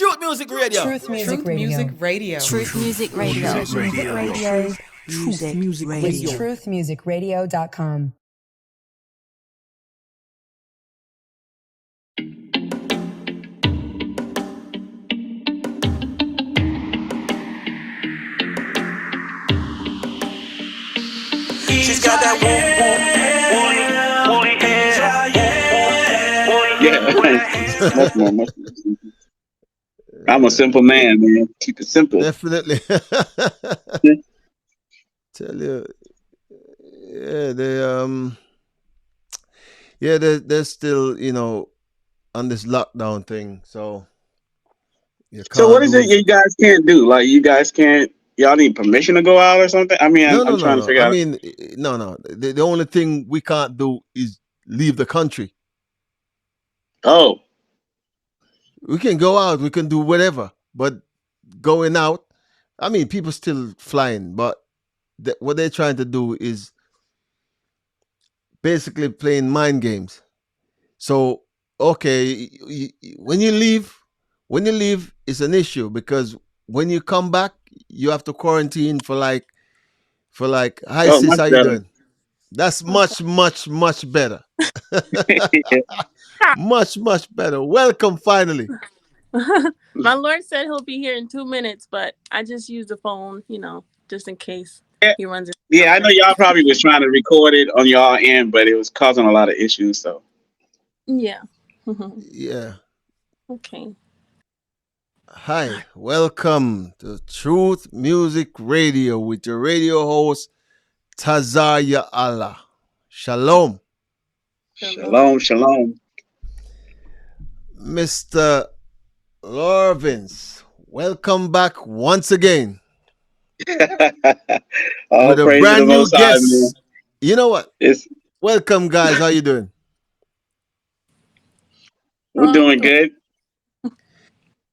Truth Music Radio. Truth Music Radio. Truth Music Radio. Truth Music Radio. Truth Music Radio. TruthMusicRadio.com. She's got that Much more. I'm a simple man. Keep it simple. Definitely. Tell you, they're still, on this lockdown thing. So what is it you guys can't do? Like, you guys can't. Y'all need permission to go out or something? I mean, I'm trying to figure out. No. The only thing we can't do is leave the country. Oh. We can go out, we can do whatever, but going out, I mean, people still flying, but what they're trying to do is basically playing mind games. So, okay, when you leave, it's an issue because when you come back, you have to quarantine for like, hi sis, how you doing? That's much, much, much better. Much, much better. Welcome, finally. My Lord said he'll be here in 2 minutes, but I just used the phone, just in case he runs it. Yeah, I know y'all probably was trying to record it on y'all end, but it was causing a lot of issues, so. Yeah. Yeah. Okay. Hi, welcome to Truth Music Radio with your radio host, Tazaya Allah. Shalom. Shalom. Mr. Lorvins, welcome back once again. With a brand new guest. You know what? Welcome, guys. How you doing? We're doing good.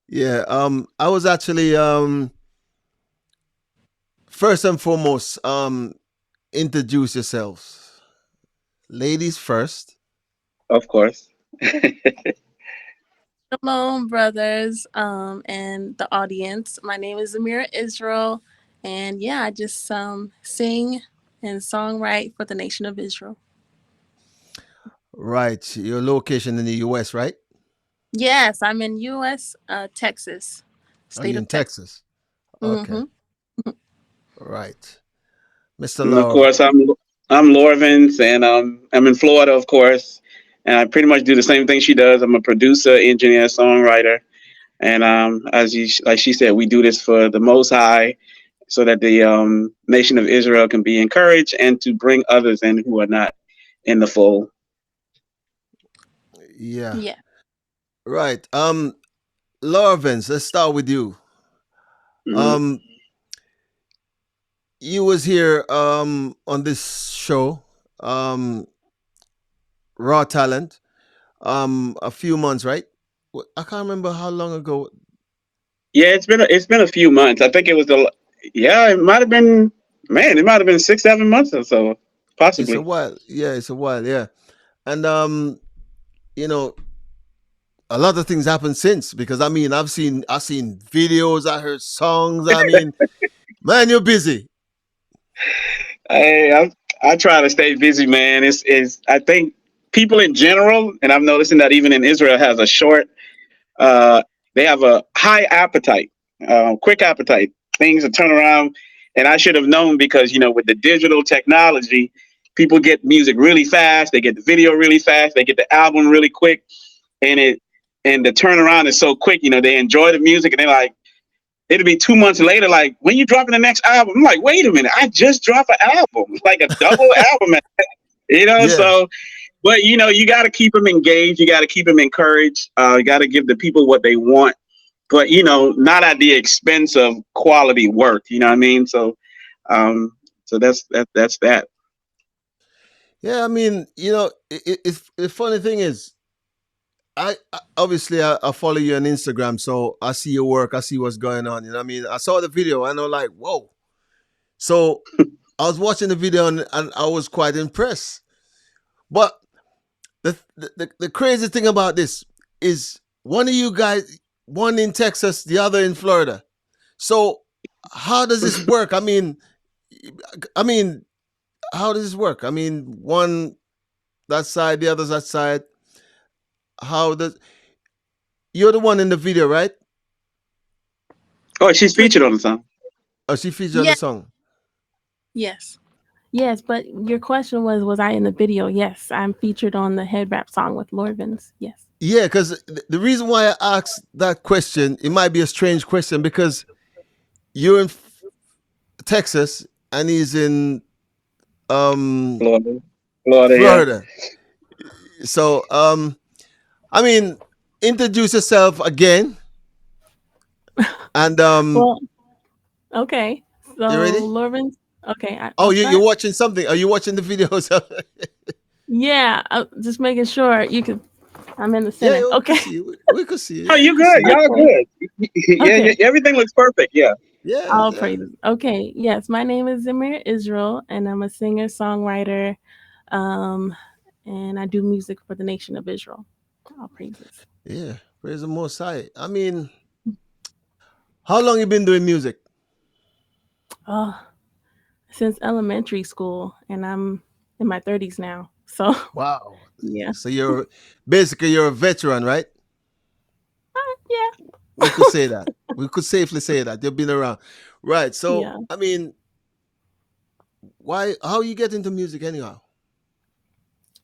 Yeah, I was actually first and foremost, introduce yourselves. Ladies first. Of course. Shalom, brothers, and the audience. My name is ZemiraIsrael, and I just sing and songwrite for the nation of Israel. Right. Your location in the U.S., right? Yes, I'm in U.S., Texas. State of Texas. Okay. Mm-hmm. Right. Mr. Lorvins. Of course, I'm Lorvins, and I'm in Florida, of course. And I pretty much do the same thing she does. I'm a producer, engineer, songwriter. And like she said, we do this for the Most High so that the nation of Israel can be encouraged and to bring others in who are not in the fold. Yeah. Right. Lorvins, let's start with you. Mm-hmm. You was here on this show, Raw Talent, a few months, right? I can't remember how long ago. Yeah, it's been a few months. I think it was it might have been 6-7 months or so, possibly. It's a while. Yeah, it's a while. Yeah, and a lot of things happened since, because I've seen videos, I heard songs. I mean, man, you're busy. Hey, I try to stay busy, man. I think people in general, and I'm noticing that even in Israel, has they have a high appetite, quick appetite. Things to turn around, and I should have known because with the digital technology, people get music really fast. They get the video really fast. They get the album really quick, and the turnaround is so quick. They enjoy the music, and they're like, it'll be 2 months later, like, when you dropping the next album? I'm like, wait a minute, I just dropped an album, like a double album, Yeah. So, but you got to keep them engaged, you got to keep them encouraged, you got to give the people what they want, but not at the expense of quality work. You know what I mean? So, so that's that. Yeah, I mean, it's the funny thing is, I obviously I follow you on Instagram, so I see your work, I see what's going on. You know what I mean? I saw the video and I'm like, whoa. So I was watching the video and I was quite impressed. But the crazy thing about this is one of you guys one in Texas, the other in Florida. So how does this work? I mean, how does this work? I mean, one that side, the other's that side. How does you're the one in the video, right? Oh, she's featured on the song. Oh, she featured on the song. Yes, but your question was I in the video? Yes, I'm featured on the Headwrap song with Lorvins. Yes. Yeah, because the reason why I asked that question, it might be a strange question because you're in Texas and he's in Florida. Florida. So I mean, introduce yourself again. And Well, okay. So you ready? Lorvins. Okay. You're watching something. Are you watching the videos? Yeah, just making sure you could. I'm in the center. Yeah, okay. We could see you. Oh, you good? Y'all good? Yeah, everything looks perfect. Yeah. Yeah. All praises. Okay. Yes, my name is ZemiraIsrael, and I'm a singer-songwriter, and I do music for the nation of Israel. All praises. Yeah, praise the Most High. I mean, how long you been doing music? Oh, since elementary school, and I'm in my 30s now. So wow. Yeah. So you're a veteran, right? Yeah. We could say that. We could safely say that you've been around, right? So Yeah. I mean, how you get into music anyhow?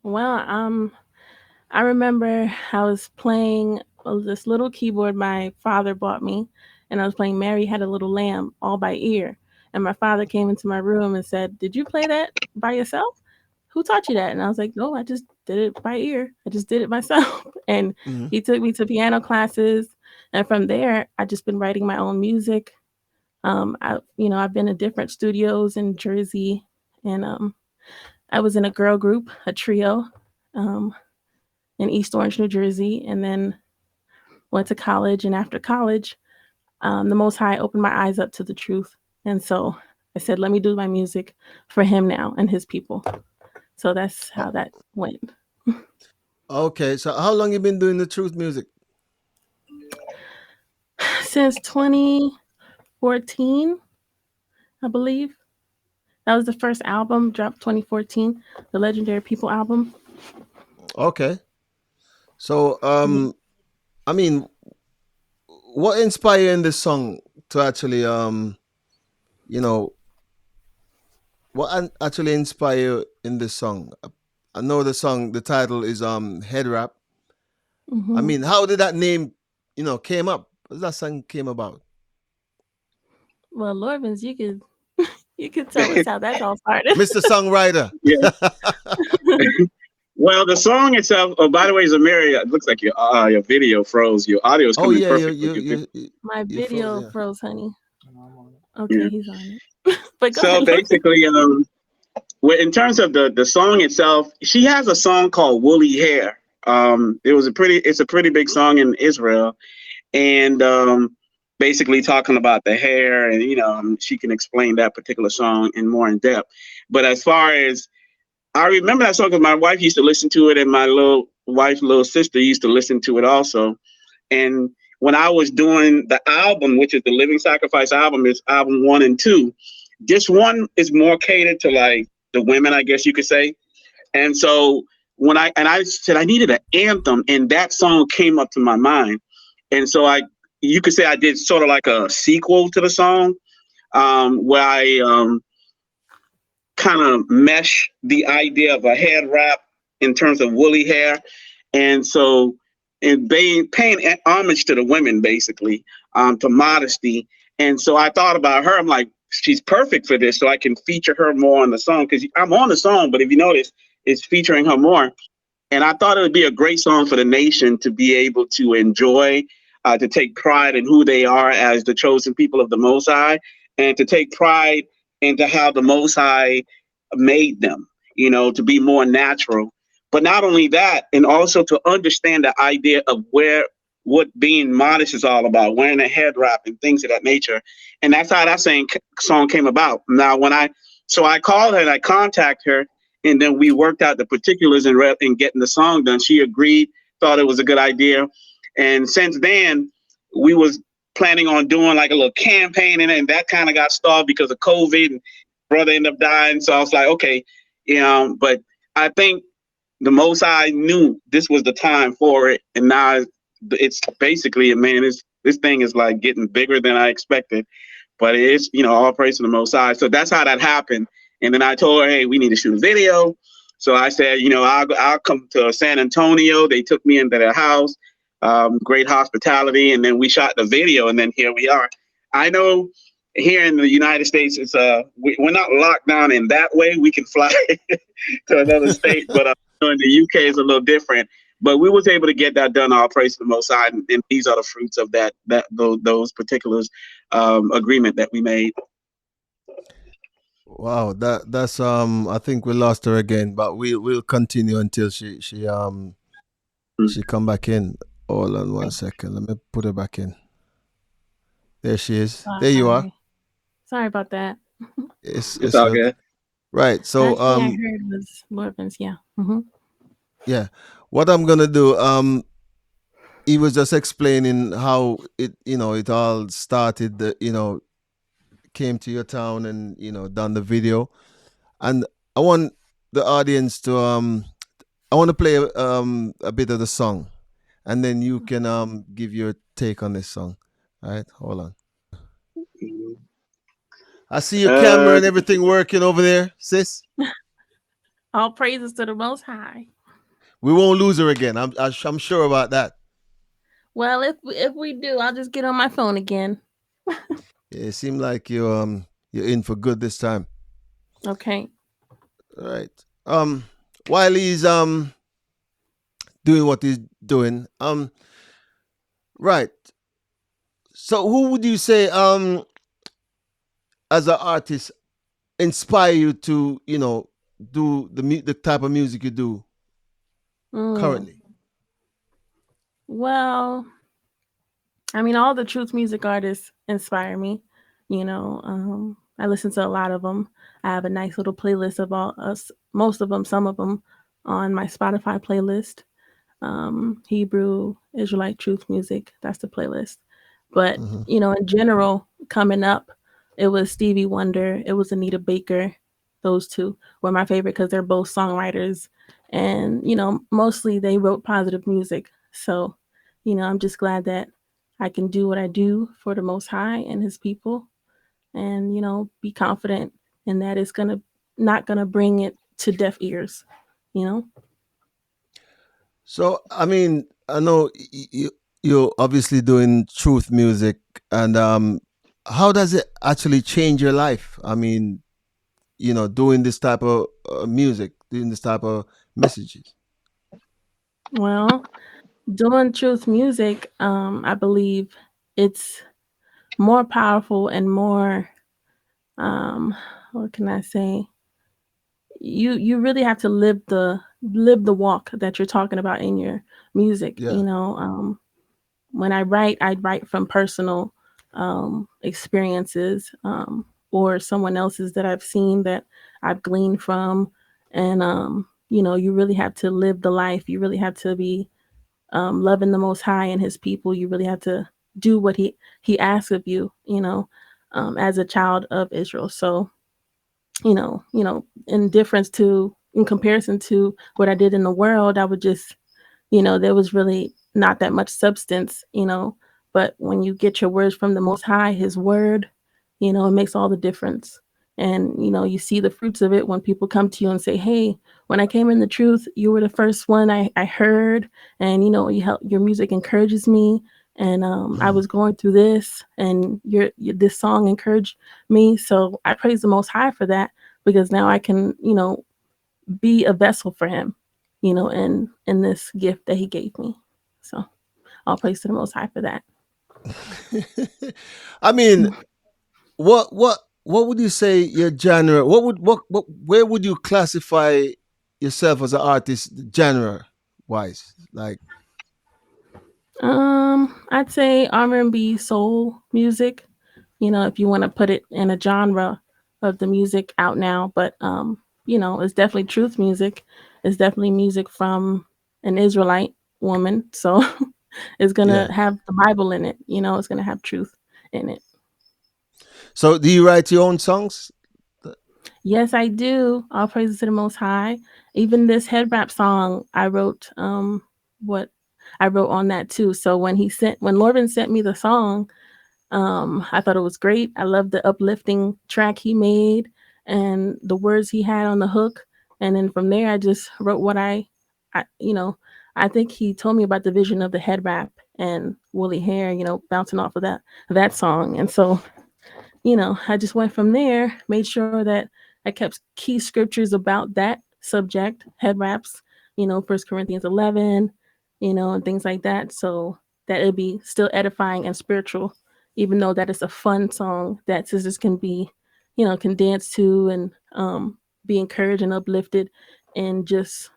Well, I remember I was playing this little keyboard my father bought me, and I was playing Mary Had a Little Lamb all by ear. And my father came into my room and said, "Did you play that by yourself? Who taught you that?" And I was like, "No, I just did it by ear. I just did it myself." And he took me to piano classes. And from there, I just been writing my own music. I've been in different studios in Jersey, and I was in a girl group, a trio, in East Orange, New Jersey, and then went to college. And after college, the Most High opened my eyes up to the truth. And so I said, let me do my music for him now and his people. So that's how that went. Okay, so how long you been doing the truth music? Since 2014, I believe. That was the first album, dropped 2014, the Legendary People album. Okay. So, I mean, what inspired you in this song to actually, what actually inspired you in this song? I know the song, the title is Headwrap. I mean, how did that name, came up? How did that song came about? Well, Lorvins, you could tell us how that all started. Mr. Songwriter. Yeah. Well, the song itself. Oh, by the way, Zemira, it looks like your video froze. Your audio is coming perfect. My video froze, honey. Okay, Yeah. he's on it. But go so ahead. basically, in terms of the song itself, she has a song called "Woolly Hair." It's a pretty big song in Israel, and basically talking about the hair, and she can explain that particular song more in depth. But as far as I remember that song because my wife used to listen to it, and my little sister used to listen to it also. And when I was doing the album, which is the Living Sacrifice album, is album 1 and 2. This one is more catered to like the women, I guess you could say. And so when I said I needed an anthem, and that song came up to my mind. And so you could say I did sort of like a sequel to the song, where I kind of mesh the idea of a head wrap in terms of woolly hair. And so paying homage to the women, basically, to modesty. And so I thought about her. I'm like, she's perfect for this, so I can feature her more on the song, because I'm on the song, but if you notice, it's featuring her more. And I thought it would be a great song for the nation to be able to enjoy, to take pride in who they are as the chosen people of the Most High, and to take pride into how the Most High made them, to be more natural. But not only that, and also to understand the idea of what being modest is all about, wearing a head wrap and things of that nature. And that's how that song came about. Now, I called her and I contacted her, and then we worked out the particulars in getting the song done. She agreed, thought it was a good idea. And since then, we was planning on doing like a little campaign, and that kind of got stalled because of COVID, and brother ended up dying. So I was like, okay, but I think the Most High knew this was the time for it, and now it's basically, man, this thing is like getting bigger than I expected. But it's, all praise to the Most High. So that's how that happened. And then I told her, hey, we need to shoot a video. So I said, I'll come to San Antonio. They took me into their house, great hospitality, and then we shot the video, and then here we are. I know here in the United States, it's we're not locked down in that way. We can fly to another state, but in the UK is a little different. But we was able to get that done. All praise to the Most High, and these are the fruits of those particulars agreement that we made. Wow, that's I think we lost her again, but we'll continue until she come back in. Hold on 1 second. Let me put her back in. There she is. There you are. Sorry about that. It's all good. Right. So actually, I heard it was Lorpins, yeah. Mm-hmm. Yeah. What I'm gonna do, he was just explaining how it all started, came to your town and, done the video. And I want the audience to I want to play a bit of the song, and then you can give your take on this song. All right, hold on. I see your camera and everything working over there, sis. All praises to the Most High. We won't lose her again. I'm sure about that. Well, if we do, I'll just get on my phone again. Yeah, it seemed like you're in for good this time. Okay. All right. While he's doing what he's doing, right. So who would you say as an artist inspire you to, do the type of music you do currently? Well, I mean, all the truth music artists inspire me. I listen to a lot of them. I have a nice little playlist of most of them, some of them on my Spotify playlist. Hebrew, Israelite, truth music, that's the playlist. But, in general, coming up, it was Stevie Wonder, it was Anita Baker. Those two were my favorite because they're both songwriters. And, mostly they wrote positive music. So, I'm just glad that I can do what I do for the Most High and his people, and, be confident in that it's not going to bring it to deaf ears, So, I mean, I know you're obviously doing truth music, and how does it actually change your life? I mean, doing this type of music, doing this type of messages. Well, doing truth music, I believe it's more powerful and more, what can I say? You really have to live the walk that you're talking about in your music. Yeah. When I write from personal experiences, or someone else's that I've seen, that I've gleaned from. And you really have to live the life. You really have to be loving the Most High and his people. You really have to do what he asks of you, as a child of Israel. So, in comparison to what I did in the world, I would just, there was really not that much substance, but when you get your words from the Most High, his word, it makes all the difference. And, you see the fruits of it when people come to you and say, hey, when I came in the truth, you were the first one I heard, and, your music encourages me. And I was going through this, and this song encouraged me. So I praise the Most High for that, because now I can, be a vessel for him, in this gift that he gave me. So I'll praise to the Most High for that. I mean, what would you say your genre? Where would you classify yourself as an artist, genre wise? Like, I'd say R&B, soul music. If you want to put it in a genre of the music out now, but it's definitely truth music. It's definitely music from an Israelite woman. So, is gonna Yeah. have the Bible in it. You know, it's gonna have truth in it. So do you write your own songs? Yes, I do. All praises to the Most High. Even this Headwrap song, I wrote what I wrote on that too. So when Lorvin sent me the song, I thought it was great. I loved the uplifting track he made and the words he had on the hook. And then from there, I just wrote what I think he told me about the vision of the Headwrap and woolly hair, bouncing off of that song. And so, I just went from there, made sure that I kept key scriptures about that subject, Headwraps, 1 Corinthians 11, and things like that. So that it'd be still edifying and spiritual, even though that is a fun song that sisters can be, can dance to and be encouraged and uplifted and just,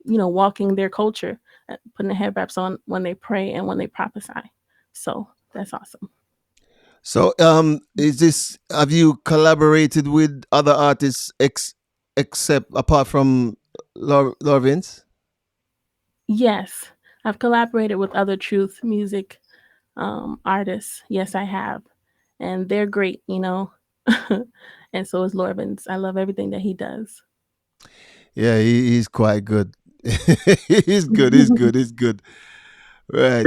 walking their culture, putting the Headwraps on when they pray and when they prophesy. So that's awesome. So have you collaborated with other artists except apart from Lorvin's? Yes, I've collaborated with other truth music artists. Yes, I have. And they're great, and so is Lorvin's. I love everything that he does. Yeah, he's quite good. He's good. Right.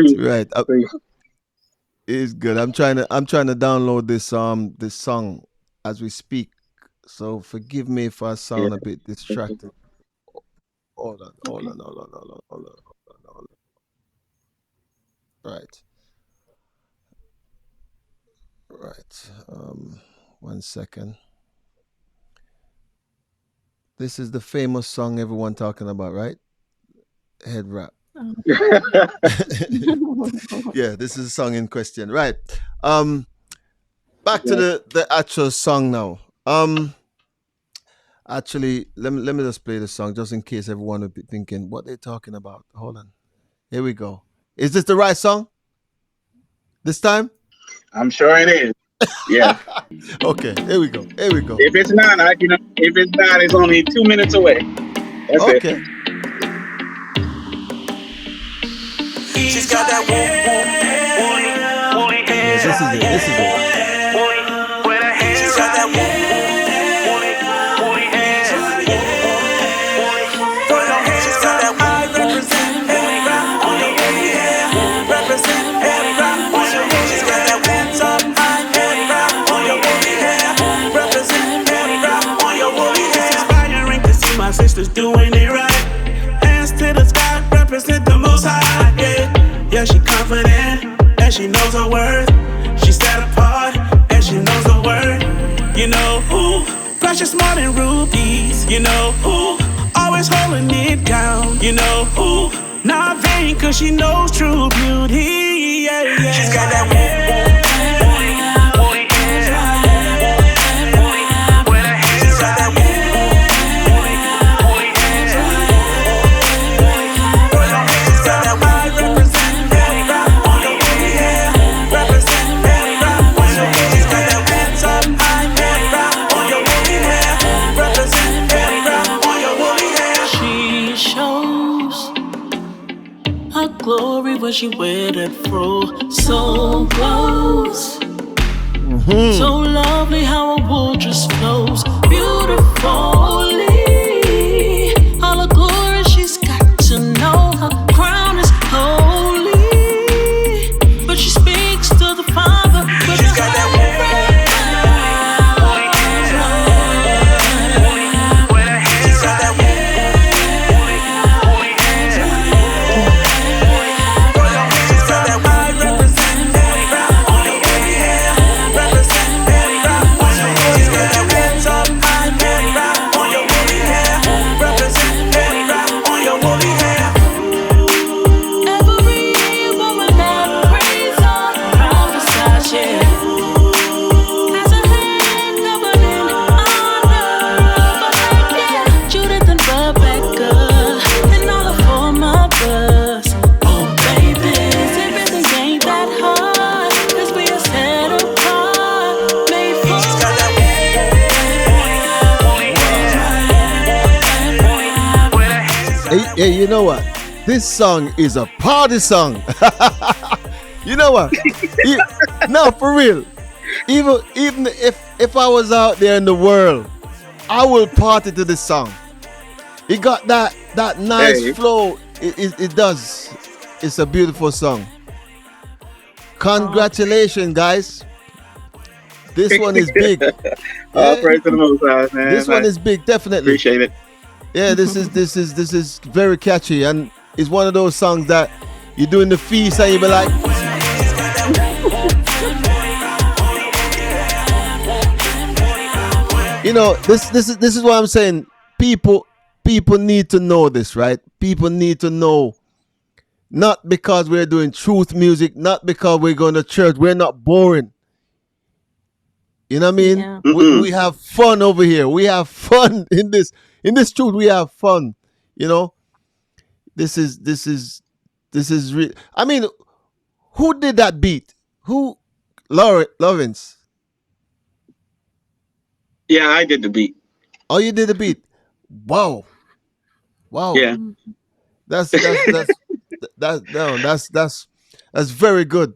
It's good. I'm trying to download this song as we speak. So forgive me if I sound a bit distracted. Hold on. Right. 1 second. This is the famous song everyone talking about, right? Headwrap. Yeah, this is a song in question, right? Back to the actual song now. Actually, let me just play the song just in case everyone would be thinking what they're talking about. Hold on, here we go. Is this the right song this time? I'm sure it is. Yeah. Okay, here we go. If it's not, it's only 2 minutes away. That's Okay. it. She's got that woolly hair. This is it. She's got that woolly hair. She's got that I represent Headwrap on your woolly hair. Represent Headwrap on your woolly hair. She's got that top Headwrap on your woolly hair. Represent Headwrap on your woolly hair. It's inspiring to see my sisters doing it right. Hands to the sky, represent the Most High. Yeah, she confident and she knows her worth. She's set apart and she knows her word. You know who? Precious more than rubies. You know who? Always holding it down. You know who? Not vain cause she knows true beauty. Yeah. She's got that glory when she wear that fro, so close, so lovely how her wool just flows beautifully. All her glory, she's got to know her crown is holy, but she speaks to the Father. But she's got that Hey, you know what? This song is a party song. You know what? No, for real. Even if I was out there in the world, I will party to this song. It got that nice flow. It does. It's a beautiful song. Congratulations, guys. This one is big. All praise to the Most High, man. This one is big, definitely. Appreciate it. Yeah, this is very catchy, and it's one of those songs that you do in the feast and you be like, you know, this is what I'm saying. People need to know this, right? People need to know, not because we're doing truth music, not because we're going to church. We're not boring. You know what I mean? Yeah. We have fun over here. We have fun in this truth. We have fun. You know, this is real. I mean, who did that beat? Who? Lawrence. Yeah, I did the beat. Oh, you did the beat. Wow. Yeah. That's very good.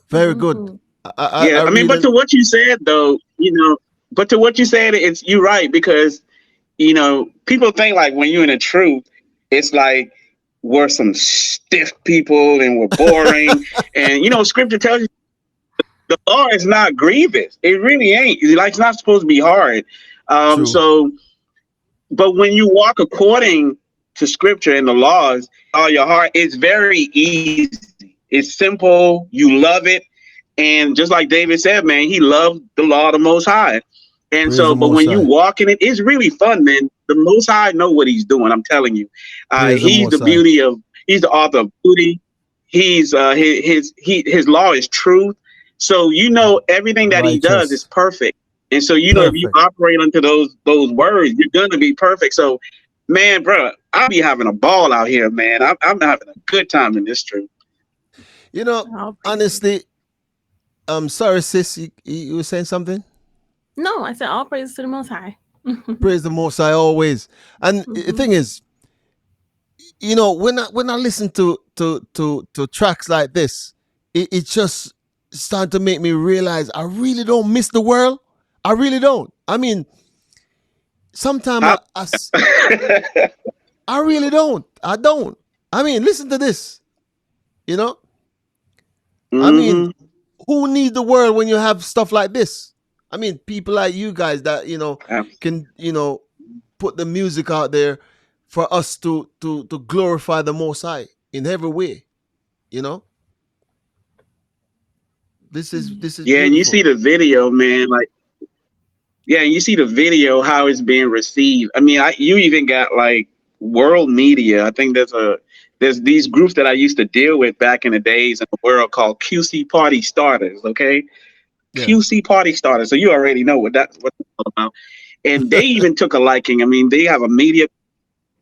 Very good. I mean, but to what you said though, it's you right, because people think like when you're in the truth, it's like we're some stiff people and we're boring. And scripture tells you the law is not grievous. It really ain't. Like, it's not supposed to be hard. So, but when you walk according to scripture and the laws, all your heart, it's very easy. It's simple. You love it. And just like David said, man, he loved the law of the Most High. And so, but when you walk in it, it's really fun, man. The Most High know what he's doing. I'm telling you. He's the beauty of, he's the author of beauty. He's his law is truth. So everything that he does is perfect. And so if you operate under those words, you're gonna be perfect. So, man, bro, I'll be having a ball out here, man. I'm having a good time in this truth. Honestly, sorry, sis, you were saying something? No, I said all praise to the Most High. Praise the Most High always. And the thing is, when I listen to tracks like this, it just started to make me realize I really don't miss the world. I really don't. I mean, sometimes I really don't. I don't. I mean, listen to this. I mean, who needs the world when you have stuff like this? I mean, people like you guys that can put the music out there for us to glorify the Most High in every way. This is yeah, beautiful. and you see the video, man. Like, yeah, you see the video how it's being received. I mean, you even got like world media. I think there's these groups that I used to deal with back in the days in the world called QC Party Starters. Okay. Yeah. QC Party Starters. So you already know what it's all about. And they even took a liking. I mean, they have a media.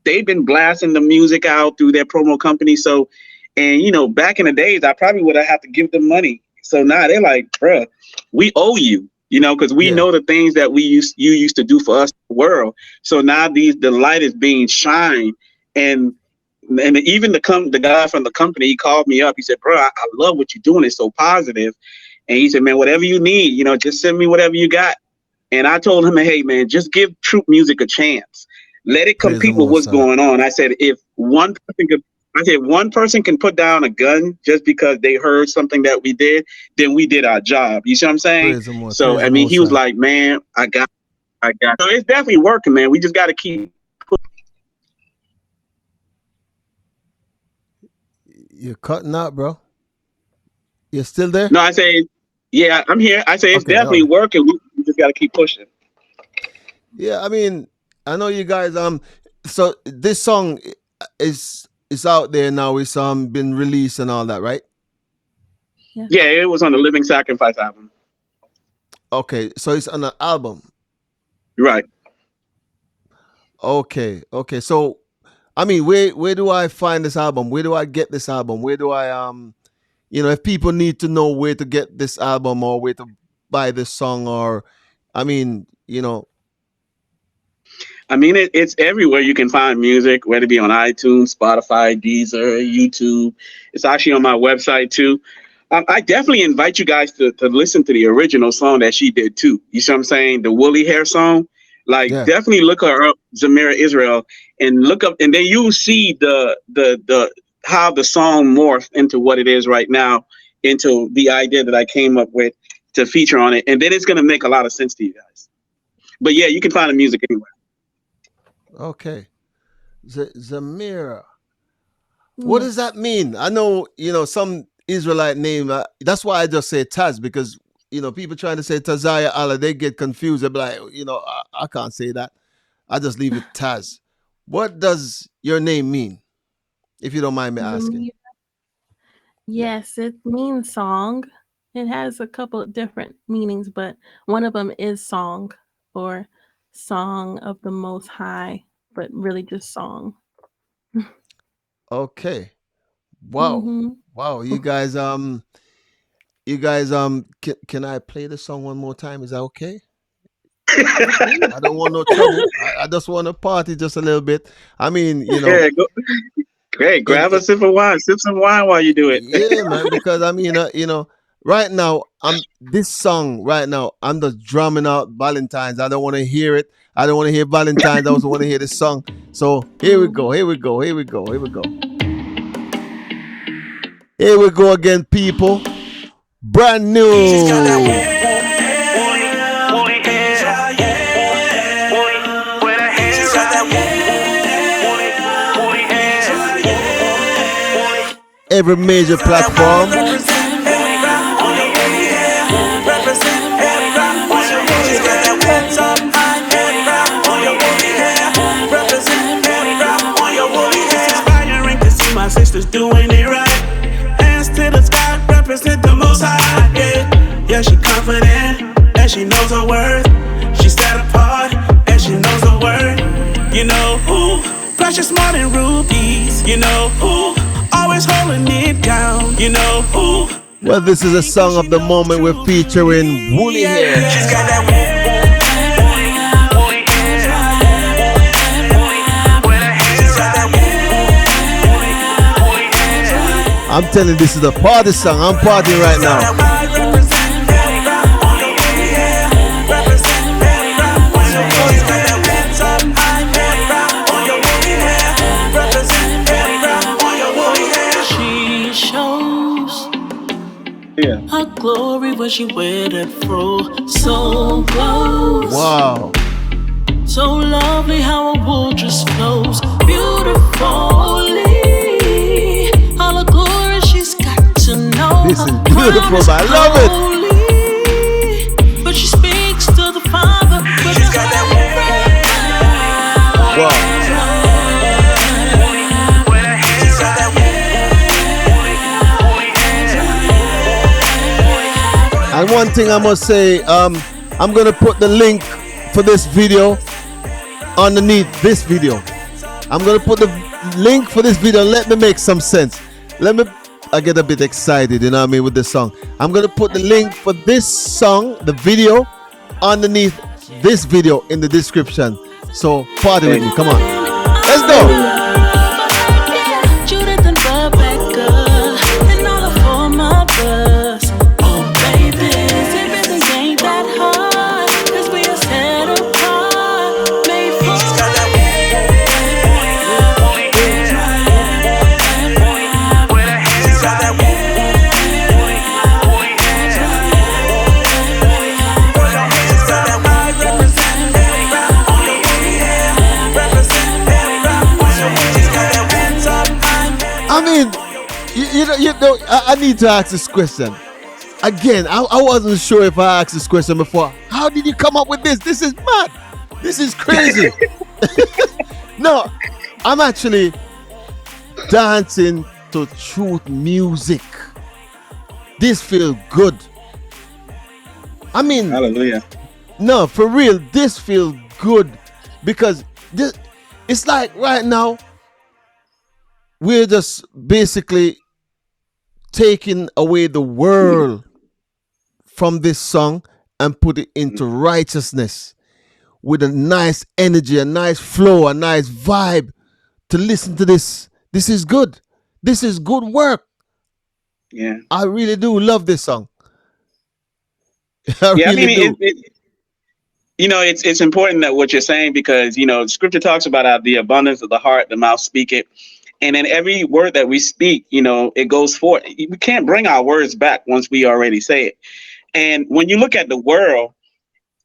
They've been blasting the music out through their promo company. So, and back in the days, I probably would have had to give them money. So now they're like, bruh, we owe you, because we know the things that you used to do for us in the world. So now the light is being shined. And even the guy from the company, he called me up. He said, bro, I love what you're doing. It's so positive. And he said, man, whatever you need, just send me whatever you got. And I told him, hey, man, just give troop music a chance. Let it compete with what's going on. I said, if one person can put down a gun just because they heard something that we did, then we did our job. You see what I'm saying? So, I mean, he was like, man, I got. So it's definitely working, man. We just got to keep. You're cutting out, bro. You're still there? No, I say, yeah, I'm here. I say it's definitely working. We just got to keep pushing. Yeah, I mean, I know you guys. So this song is out there now. It's been released and all that, right? Yeah, it was on the Living Sacrifice album. Okay, so it's on an album. Right. Okay. So, I mean, where do I find this album? Where do I get this album? Where do I if people need to know where to get this album or where to buy this song, or I mean, I mean, it's everywhere you can find music, whether it be on iTunes, Spotify, Deezer, YouTube. It's actually on my website too. I definitely invite you guys to listen to the original song that she did too. You see what I'm saying? The woolly hair song. Like, Yeah. definitely look her up, Zemira Israel, and look up, and then you'll see the how the song morphed into what it is right now, into the idea that I came up with to feature on it, and then it's gonna make a lot of sense to you guys. But yeah, you can find the music anywhere. Okay. Zemira. What does that mean? I know, some Israelite name. That's why I just say Taz, because, people trying to say Taziah Allah, they get confused. They're like, I can't say that. I just leave it Taz. What does your name mean, if you don't mind me asking? Yes, it means song. It has a couple of different meanings, but one of them is song or song of the Most High, but really just song. Okay. Wow. Mhm. Wow. You guys, can I play the song one more time? Is that okay? I don't want no trouble. I just want to party just a little bit. I mean, Yeah, go. Great. Grab a sip of wine. Sip some wine while you do it. yeah, man. Because I mean, right now, this song right now. I'm just drumming out Valentine's. I don't want to hear it. I don't want to hear Valentine's. I also want to hear this song. So here we go. Here we go. Here we go. Here we go. Here we go again, people. Brand new. Every major platform. Inspiring to see my sisters doing it right. Hands to the sky, represent the Most High. Yeah, she confident and she knows her worth. She's set apart and she knows her worth. You know who? Precious more than rubies. You know who? Always holding it down. You know who? Well, this is a song of the moment. We're featuring Woolly Hair. She's got that I'm telling you, this is a party song. I'm partying right now. She shows her glory when she wear that fro. So close. Wow. So lovely how a wool just flows beautifully. All the glory she's got to know. This is beautiful, I love it. But she speaks to the Father. She's got that wow. And one thing I must say, I'm gonna put the link for this video underneath this video. I'm gonna put the link for this video. Let me make some sense. I get a bit excited, you know what I mean, with this song. I'm gonna put the link for this song, the video, underneath this video in the description. So party with me, come on. Let's go. Judith and Rebecca and all the four mothers. Oh baby, everything ain't that hard, 'cause we are set apart, made for I mean, I need to ask this question. Again, I wasn't sure if I asked this question before. How did you come up with this? This is mad. This is crazy. No, I'm actually dancing to truth music. This feels good. I mean, Hallelujah. no, for real, this feels good because it's like right now we're just basically taking away the world from this song and put it into righteousness. with a nice energy, a nice flow, a nice vibe to listen to this. This is good. This is good work. Yeah. I really do love this song. I Yeah, I really mean, do. it's important that what you're saying, because Scripture talks about how the abundance of the heart, the mouth speak it, and in every word that we speak, it goes forth. We can't bring our words back once we already say it. And when you look at the world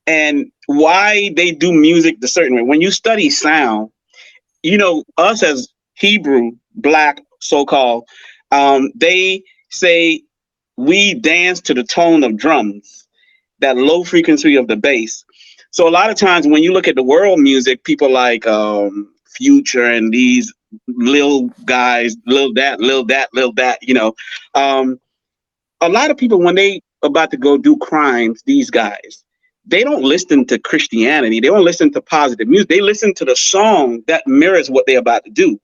and why they do music the certain way, when you study sound, us as Hebrew, black, so-called, they say we dance to the tone of drums, that low frequency of the bass. So a lot of times when you look at the world music, people like Future and these little guys, lil that, a lot of people, when they about to go do crimes, these guys, they don't listen to Christianity. They don't listen to positive music. They listen to the song that mirrors what they're about to do.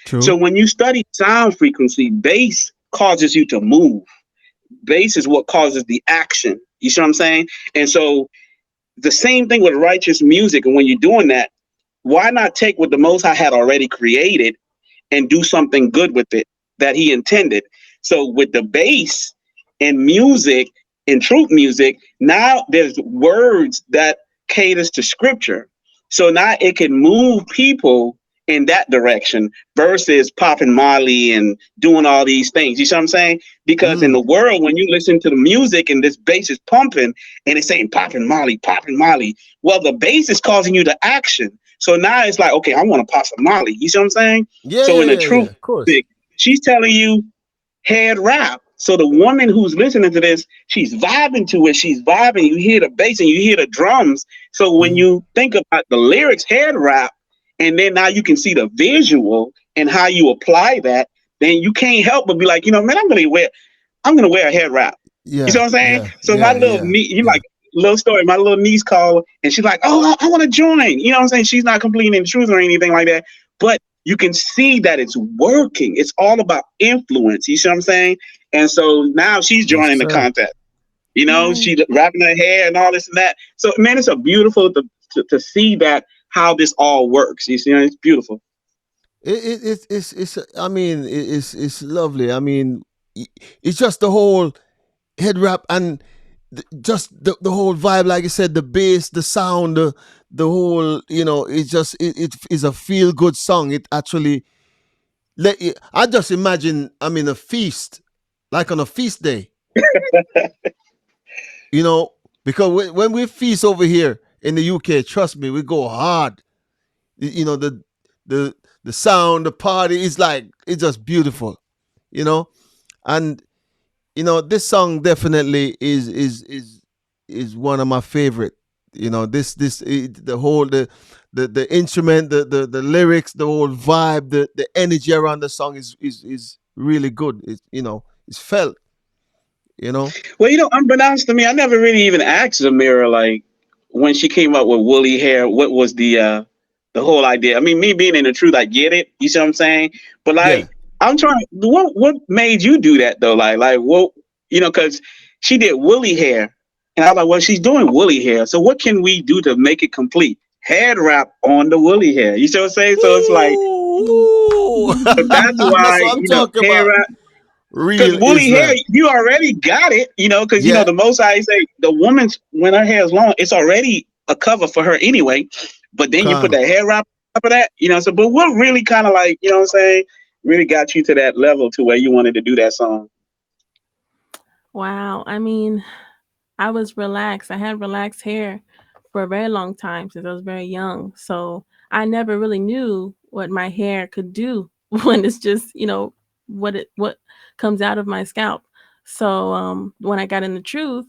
True. So when you study sound frequency, bass causes you to move. Bass is what causes the action. You see what I'm saying? And so the same thing with righteous music. And when you're doing that, why not take what the Most High had already created and do something good with it that he intended? So with the bass and music and truth music, now there's words that caters to scripture. So now it can move people in that direction versus popping Molly and doing all these things. You see what I'm saying? Because in the world, when you listen to the music and this bass is pumping and it's saying popping Molly, well, the bass is causing you to action. So now it's like, okay, I want to pop some Molly. You see what I'm saying? Yeah, So yeah, in the yeah, truth yeah, of course. music, she's telling you head wrap. So the woman who's listening to this, she's vibing to it. She's vibing. You hear the bass and you hear the drums. So when you think about the lyrics, head wrap, and then now you can see the visual and how you apply that, then you can't help but be like, man, I'm gonna wear a head wrap. Yeah, You see what I'm saying? yeah, So my yeah, little yeah, niece, yeah. like little story, my little niece called and she's like, oh, I want to join. You know what I'm saying? She's not completing the truth or anything like that, but you can see that it's working. It's all about influence. You see what I'm saying? And so now she's Yes, joining the sir. contest. Right. She's wrapping her hair and all this and that. So man, it's a beautiful to see that how this all works. You see, it's beautiful. It's I mean, it's lovely. I mean, it's just the whole head wrap and just the whole vibe, like you said, the bass, the sound, the whole, it's just it is a feel good song. It actually I just imagine I'm in a feast, like on a feast day, because when we feast over here in the UK, trust me, we go hard. The the sound, the party is like, it's just beautiful, and this song definitely is one of my favorite. The whole the instrument, the lyrics, the whole vibe, the energy around the song is really good. It's felt. Well, unbeknownst to me, I never really even asked Zemira, like, when she came up with woolly hair, what was the whole idea? I mean, me being in the truth, I get it. You see what I'm saying? But Yeah. like, I'm trying. What made you do that though? Like what? Because she did woolly hair, and I was like, well, she's doing woolly hair. So what can we do to make it complete? Head wrap on the woolly hair. You see what I'm saying? So it's like, Ooh. so that's That's why what I'm talking hair about. wrap. Because Real woolly hair, Israel. you already got it, because Yeah. the Most High say the woman's, when her hair is long, it's already a cover for her anyway. But then you put Con. that hair wrap up of that, so but what really kind of like, what I'm saying, really got you to that level to where you wanted to do that song? Wow. I mean, I was relaxed. I had relaxed hair for a very long time since I was very young. So I never really knew what my hair could do when it's just, what comes out of my scalp. So when I got in the truth,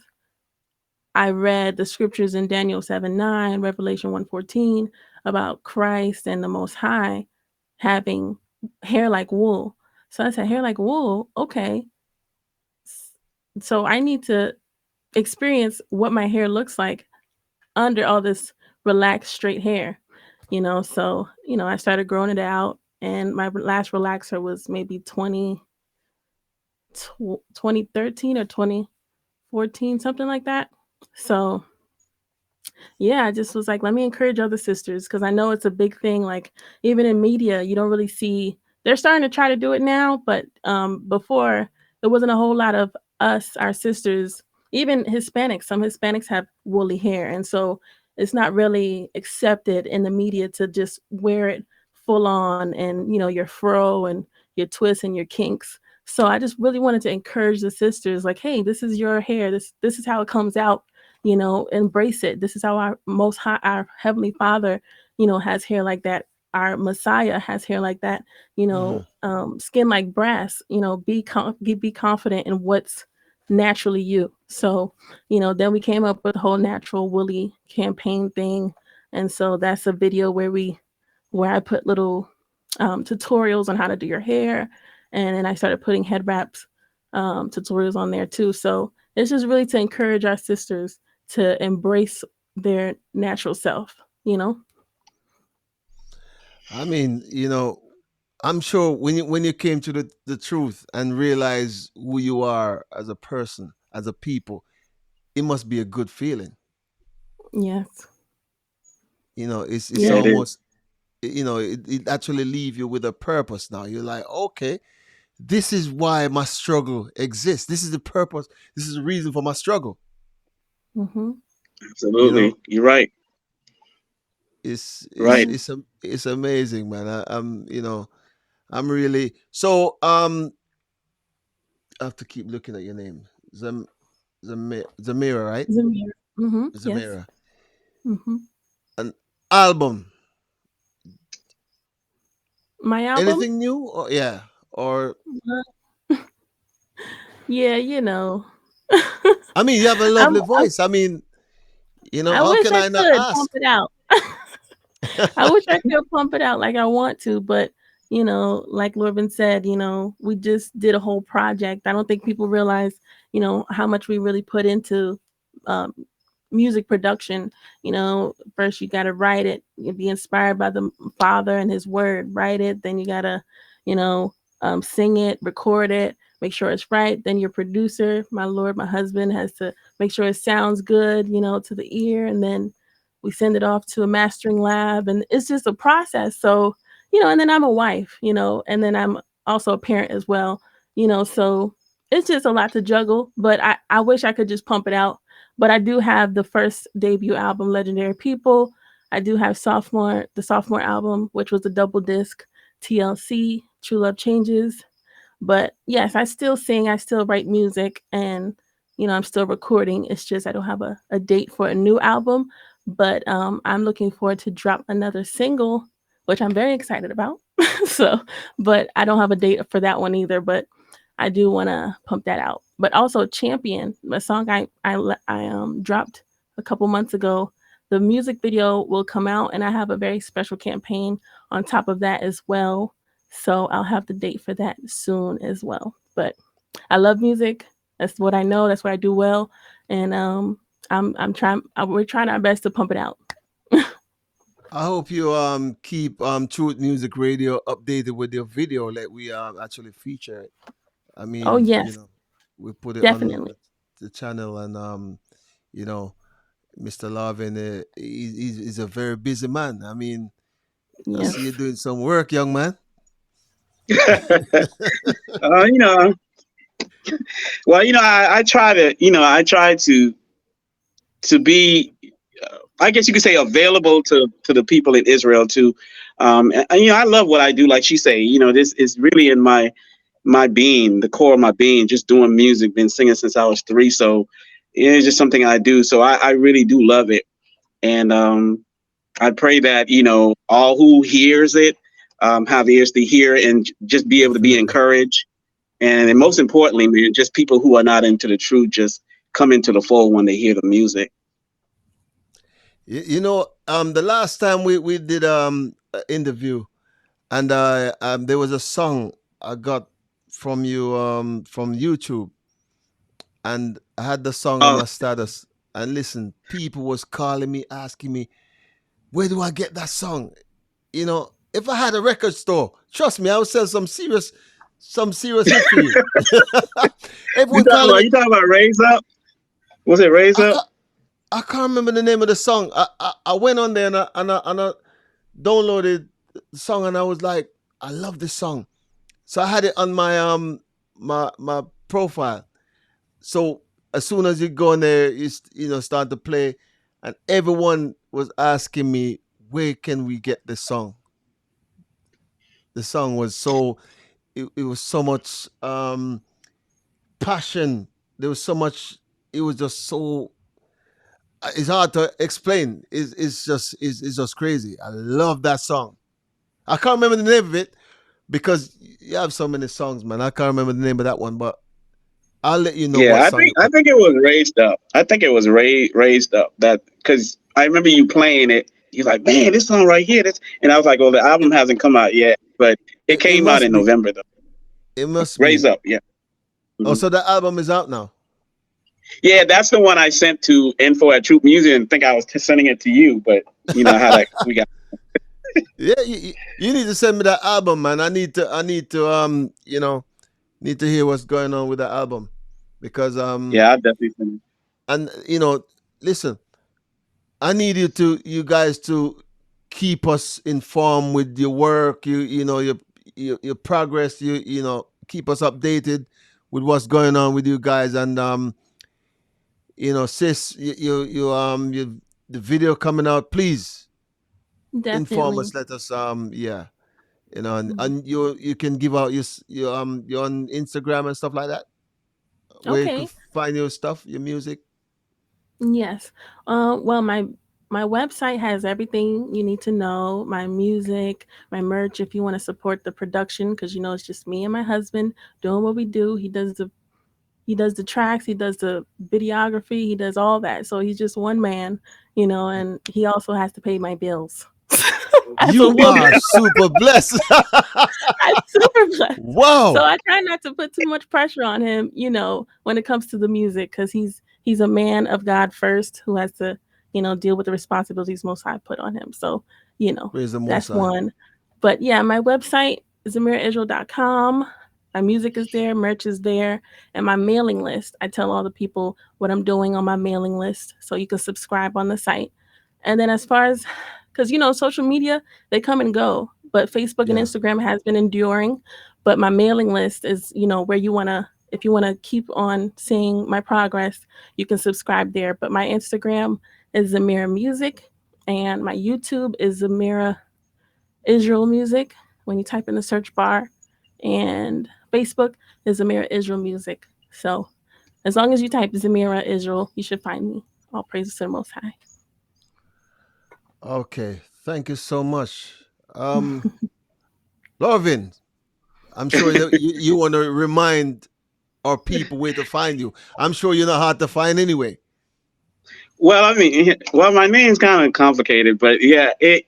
I read the scriptures in Daniel 7:9, Revelation 1:14 about Christ and the Most High having hair like wool. So I said, hair like wool, okay. So I need to experience what my hair looks like under all this relaxed straight hair, So, I started growing it out, and my last relaxer was maybe 2013 or 2014, something like that. So yeah, I just was like, let me encourage other sisters because I know it's a big thing. Like even in media, you don't really see. They're starting to try to do it now, but before there wasn't a whole lot of us, our sisters, even Hispanics. Some Hispanics have woolly hair, and so it's not really accepted in the media to just wear it full on, and your fro and your twists and your kinks. So I just really wanted to encourage the sisters, like, hey, this is your hair. This is how it comes out. Embrace it. This is how our most high, our heavenly Father, has hair like that. Our Messiah has hair like that. Skin like brass. Be confident in what's naturally you. So, then we came up with the whole natural woolly campaign thing, and so that's a video where I put little tutorials on how to do your hair, and then I started putting head wraps tutorials on there too. So it's just really to encourage our sisters to embrace their natural self, I mean, I'm sure when you came to the truth and realize who you are as a person, as a people, it must be a good feeling. Yes. It's Yeah, it is. almost, it actually leave you with a purpose now. You're like, okay, this is why my struggle exists. This is the purpose. This is the reason for my struggle. Mm-hmm. Absolutely. You're right. It's Right. it's amazing, man. I'm really so I have to keep looking at your name. Zemira, right? Zemira. Mm-hmm. Yes. Zemira. Mm-hmm. An album. My album? Anything new? Yeah. Or yeah, I mean, you have a lovely I'm voice. I mean, I how wish can I I not could ask? pump it out. I wish I could pump it out like I want to, but like Lorben said, we just did a whole project. I don't think people realize, how much we really put into um, music production. First you got to write it, you be inspired by the Father and His Word. Write it, then you gotta, sing it, record it, make sure it's right. Then your producer, my Lord, my husband, has to make sure it sounds good, to the ear, and then we send it off to a mastering lab, and it's just a process. So, and then I'm a wife, and then I'm also a parent as well, so it's just a lot to juggle, but I wish I could just pump it out. But I do have the first debut album, Legendary People. I do have the sophomore album, which was a double disc, TLC, True Love Changes. But yes, I still sing, I still write music, and I'm still recording. It's just I don't have a date for a new album, but I'm looking forward to drop another single, which I'm very excited about. So, but I don't have a date for that one either, but I do want to pump that out. But also Champion, a song I dropped a couple months ago. The music video will come out, and I have a very special campaign on top of that as well. So I'll have the date for that soon as well. But I love music. That's what I know. That's what I do well. And we're trying our best to pump it out. I hope you keep Truth Music Radio updated with your video. Like we actually feature it. I mean, Oh yes, we put it on definitely. the channel, and Mr. Larvin, he's a very busy man. I mean, I Yes. see you doing some work, young man. Well, I try to be, I guess you could say, available to the people in Israel too. And I love what I do. Like she say, this is really in my being, the core of my being, just doing music. Been singing since I was 3, so it's just something I do. So I really do love it, and I pray that all who hears it have ears to hear and just be able to be encouraged. And most importantly, man, just people who are not into the truth just come into the fold when they hear the music. The last time we did an interview, and there was a song I got from you from YouTube, and I had the song on my status. And listen, people was calling me, asking me, where do I get that song? If I had a record store, trust me, I would sell some serious hit for you. Everyone You talking about Raise Up? Was it Raise Up? I can't remember the name of the song. I went on there and I downloaded the song and I was like, I love this song. So I had it on my my profile. So as soon as you go in there, you start to play, and everyone was asking me, where can we get the song? The song was so it was so much passion. There was so much. It was just so. It's hard to explain. It's just crazy. I love that song. I can't remember the name of it because you have so many songs, man. I can't remember the name of that one, but I'll let you know what Yeah, song. I think it was Raised Up. I think it was Raised Up. That because I remember you playing it. You're like, man, this song right here. And I was like, well, the album hasn't come out yet, but it It came out must in be. November though. It must Raised be. Up, yeah. Oh, Mhm. so the album is out now. Yeah, that's the one I sent to info@troopmusic and think I was sending it to you, but you know how that we got. Yeah, you need to send me that album, man. I need to need to hear what's going on with the album because Yeah, I definitely sent it. and listen, I need you guys to keep us informed with your work, your progress, keep us updated with what's going on with you guys and sis, you the video coming out, please inform Definitely. us, let us yeah, and you can give out you're on Instagram and stuff like that where you can Okay. find your stuff, your music. Yes. Well, my website has everything you need to know. My music, my merch. If you want to support the production, because it's just me and my husband doing what we do. He does the tracks, he does the videography, he does all that. So he's just one man, and he also has to pay my bills as a You woman. are super blessed. I'm super blessed. So Wow. I try not to put too much pressure on him, when it comes to the music, because he's a man of God first who has to, deal with the responsibilities Most High put on him. So, Praise the Most that's High. one. But yeah, my website is zemiraisrael.com. My music is there, merch is there, and my mailing list. I tell all the people what I'm doing on my mailing list, so you can subscribe on the site. And then as far as, because social media, they come and go, but Facebook and Yeah. Instagram has been enduring. But my mailing list is, where if you wanna keep on seeing my progress, you can subscribe there. But my Instagram is ZemiraMusic, and my YouTube is Zemira Israel Music when you type in the search bar, and Facebook is Zemira Israel Music. So as long as you type Zemira Israel, you should find me. All praises to the Most High. Okay. Thank you so much. Lovin, I'm sure you want to remind our people where to find you. I'm sure you're not hard to find anyway. Well, I mean, well, my name's kind of complicated, but yeah, I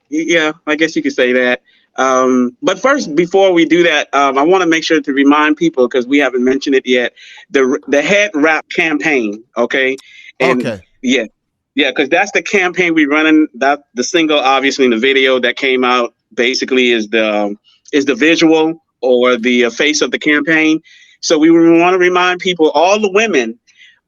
guess you could say that. But first, before we do that, I want to make sure to remind people because we haven't mentioned it yet. The Headwrap campaign, okay, and Okay. yeah, because that's the campaign we running. That the single, obviously, in the video that came out, basically is the visual or the face of the campaign. So we want to remind people, all the women.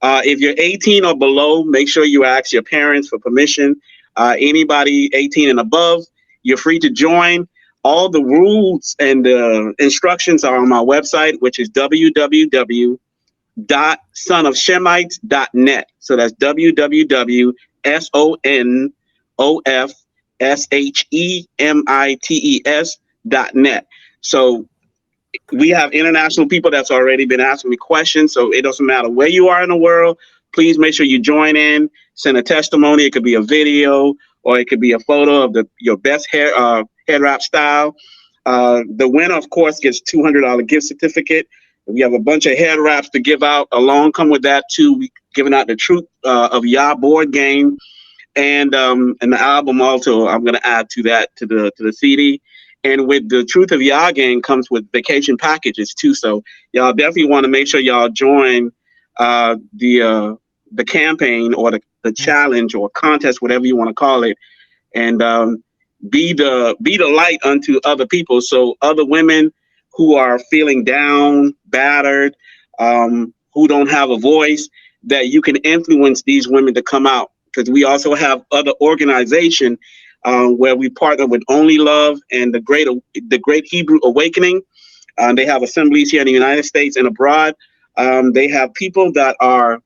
If you're 18 or below, make sure you ask your parents for permission. Anybody 18 and above, you're free to join. All the rules and the instructions are on my website, which is www.sonofshemites.net. So that's www.sonofshemites.net. So we have international people that's already been asking me questions, so it doesn't matter where you are in the world. Please make sure you join in, send a testimony. It could be a video or it could be a photo of your best head wrap style. The winner, of course, gets $200 gift certificate. We have a bunch of head wraps to give out. Along come with that too. We giving out the Truth of Yah board game and the album also. I'm gonna add to that to the CD. And with the Truth of Yah game comes with vacation packages too. So y'all definitely want to make sure y'all join the campaign or the challenge or contest, whatever you want to call it, and be the light unto other people. So other women who are feeling down, battered, who don't have a voice, that you can influence these women to come out. because we also have other organization where we partner with Only Love and the Great Hebrew Awakening. They have assemblies here in the United States and abroad. They have people that are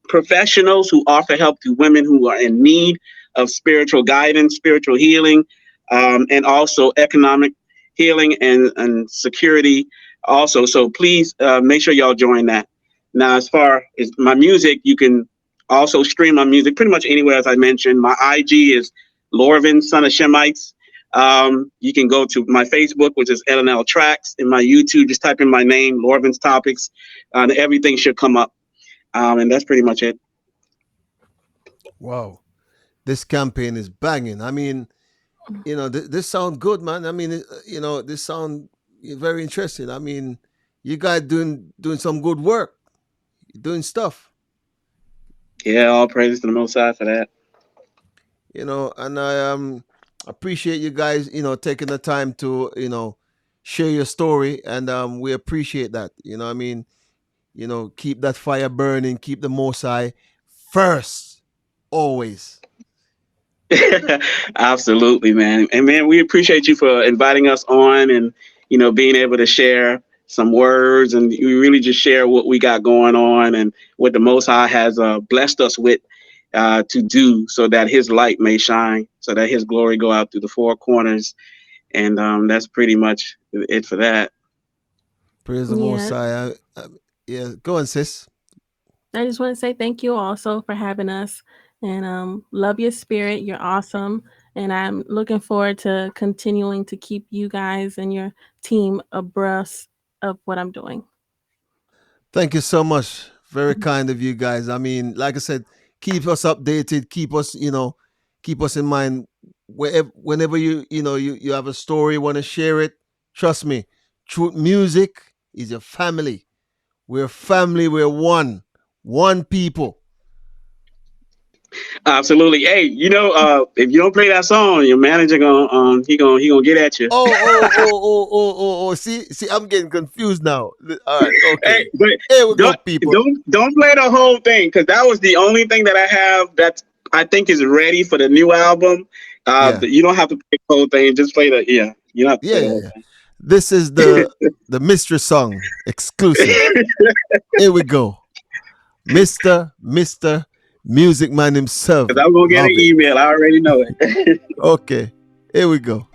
professionals who offer help to women who are in need of spiritual guidance, spiritual healing, and also economic healing and security also. So please make sure y'all join that. Now, as far as my music, you can also stream my music pretty much anywhere, as I mentioned. My IG is Lorvin, Son of Shemites. You can go to my Facebook, which is LNL Tracks, and my YouTube, just type in my name, Lorvin's Topics, and everything should come up. And that's pretty much it. Wow. This campaign is banging. I mean, this sound good, man. I mean, this sound very interesting. I mean, you guys doing some good work. You're doing stuff. Yeah, all praises to the Most High for that. And I appreciate you guys, taking the time to, share your story, and we appreciate that. I mean, keep that fire burning, keep the Most High first, always. Absolutely, man. And man, we appreciate you for inviting us on and, being able to share some words, and we really just share what we got going on and what the Most High has blessed us with to do, so that his light may shine, so that his glory go out through the four corners. And that's pretty much it for that. Praise the Most High. Yeah, go on, sis. I just want to say thank you also for having us, and love your spirit. You're awesome. And I'm looking forward to continuing to keep you guys and your team abreast of what I'm doing. Thank you so much. Very kind of you guys. I mean, like I said, keep us updated, keep us in mind. Whenever you have a story, want to share it, trust me, Truth Music is your family. We're family, we're one people. Absolutely. Hey, if you don't play that song, your manager gonna get at you. Oh. See, I'm getting confused now. All right, okay. Hey, here we go, people. Don't play the whole thing, because that was the only thing that I have that I think is ready for the new album. You don't have to play the whole thing. Just play the You don't have to play the whole thing. This is the mystery song exclusive. Here we go, Mr. Music Man himself. Because I'm gonna get an email. I already know it. Okay, here we go.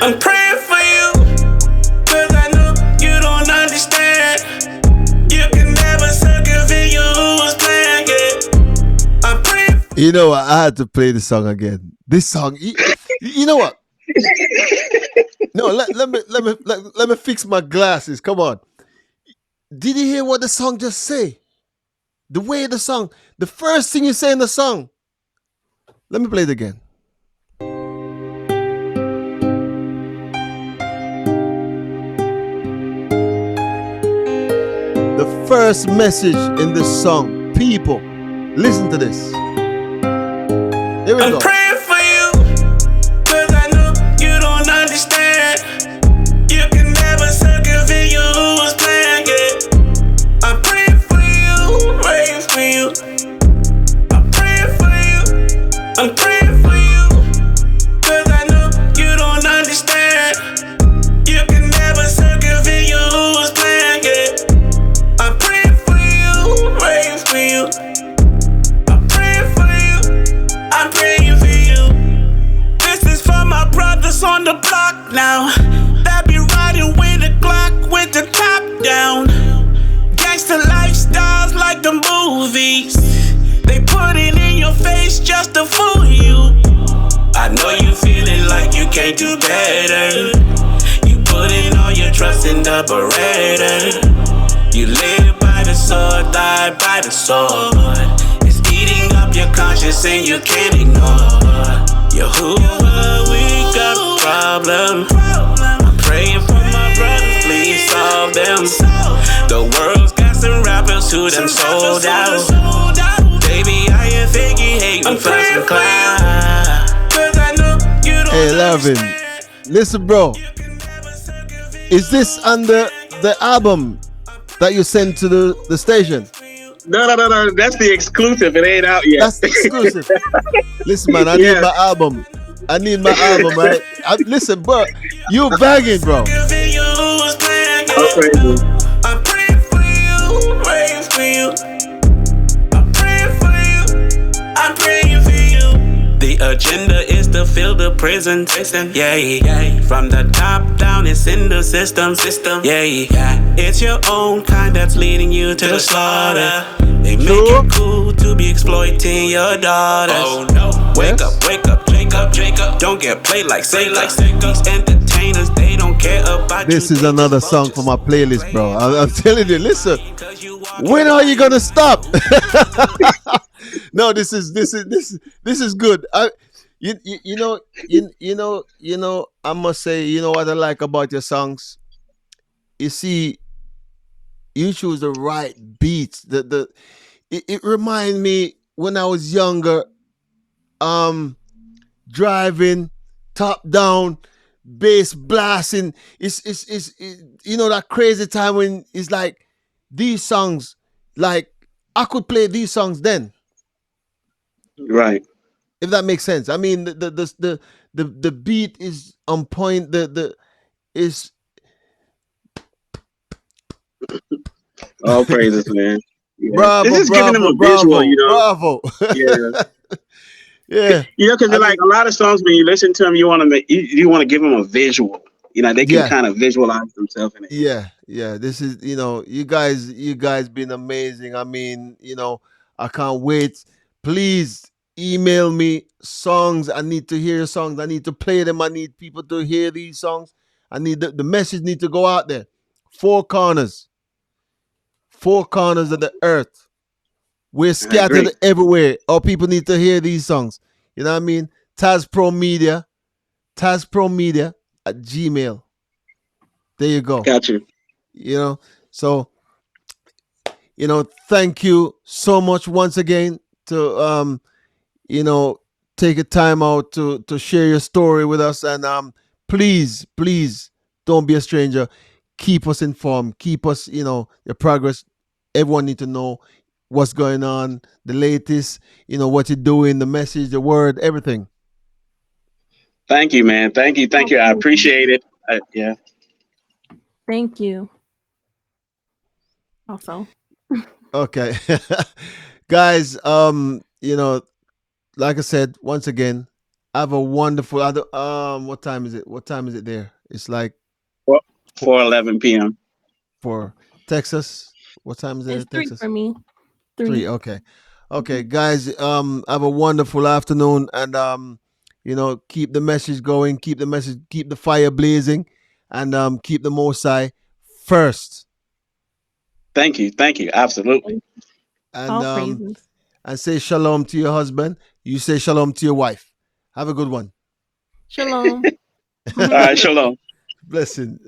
I'm praying for you, cause I know you don't understand. You can never circumvent you who's playing it. I'm praying for you. I had to play the song again. This song, you know what? No, let me fix my glasses. Come on. Did you hear what the song just say? The way the song, the first thing you say in the song. Let me play it again. The first message in this song, people, listen to this. Here we go. I'm praying for you, cause I know you don't understand. You can never circumvent you who's playing it. I'm praying for you, praying for you. I'm praying for you, I'm praying for you, cause I know you don't understand. You can never circumvent you who's playing it. I'm praying for you, praying for you. I'm praying for you, I'm praying for you. This is for my brothers on the block now. That be riding with the Glock with the top down. Gangsta lifestyles like the movies. They put it in your face just to fool you. I know you feeling like you can't do better. You putting all your trust in the Beretta. You live by the sword, die by the sword. It's eating up your conscience and you can't ignore. You're who you are, we got a problem. I'm praying for my brothers, please solve them. The world's got some rappers who them sold out. Baby, I ain't thinking hate me first and class. Hey, Lavin, Listen, bro. Is this under the album that you sent to the station? No. That's the exclusive. It ain't out yet. That's the exclusive. Listen, man, I need my album. I need my album, right? Listen, bro, you begging, bro. Oh, crazy. I'm praying for you, praying for you. I'm praying for you, I'm praying for you. The agenda is to fill the prison, yeah. From the top down, it's in the system, yeah. It's your own kind that's leading you to the slaughter. They make it cool to be exploiting your daughters. Oh no! Wake up, Jacob. Don't get played like say like these entertainers. They don't care about This you. is another song for my playlist, bro. I'm telling you. Listen, when are you gonna stop? No, this is good. You know. I must say, you know what I like about your songs. You see, you choose the right beats. It remind me when I was younger, driving, top down, bass blasting. It's you know, that crazy time when it's like these songs, like I could play these songs then, Right. if that makes sense. I mean, the beat is on point. The is All praises, man. Yeah. bravo, It's just bravo, giving them a bravo, visual, you know. bravo. Yeah. Yeah. You know, because like a lot of songs, when you listen to them, you want to make you want to give them a visual. You know, they can Yeah. kind of visualize themselves in it. Yeah. This is, you know, you guys been amazing. I mean, you know, I can't wait. Please email me songs. I need to hear your songs. I need to play them. I need people to hear these songs. I need the message need to go out there. Four corners of the earth. We're scattered everywhere. Our people need to hear these songs. You know what I mean? Tazpro Media at Gmail. There you go. Got you. You know, so, you know, thank you so much once again to you know, take a time out to share your story with us. And please don't be a stranger. Keep us informed. Keep us, you know, your progress. Everyone need to know what's going on, the latest, you know, what you're doing, the message, the word, everything. Thank you, man. Thank you. I appreciate it. Yeah. Thank you. Also. Okay. Guys, you know, like I said, once again, have a wonderful what time is it? What time is it there? It's like 4:11 p.m. for Texas. What time is it? It's 3 Texas? for me. 3. Okay, guys, have a wonderful afternoon, and you know, keep the message going, keep the fire blazing, and keep the Most High first. Thank you. Absolutely. All And praises. and say shalom to your husband. You say shalom to your wife. Have a good one. Shalom. All right, shalom. Blessing.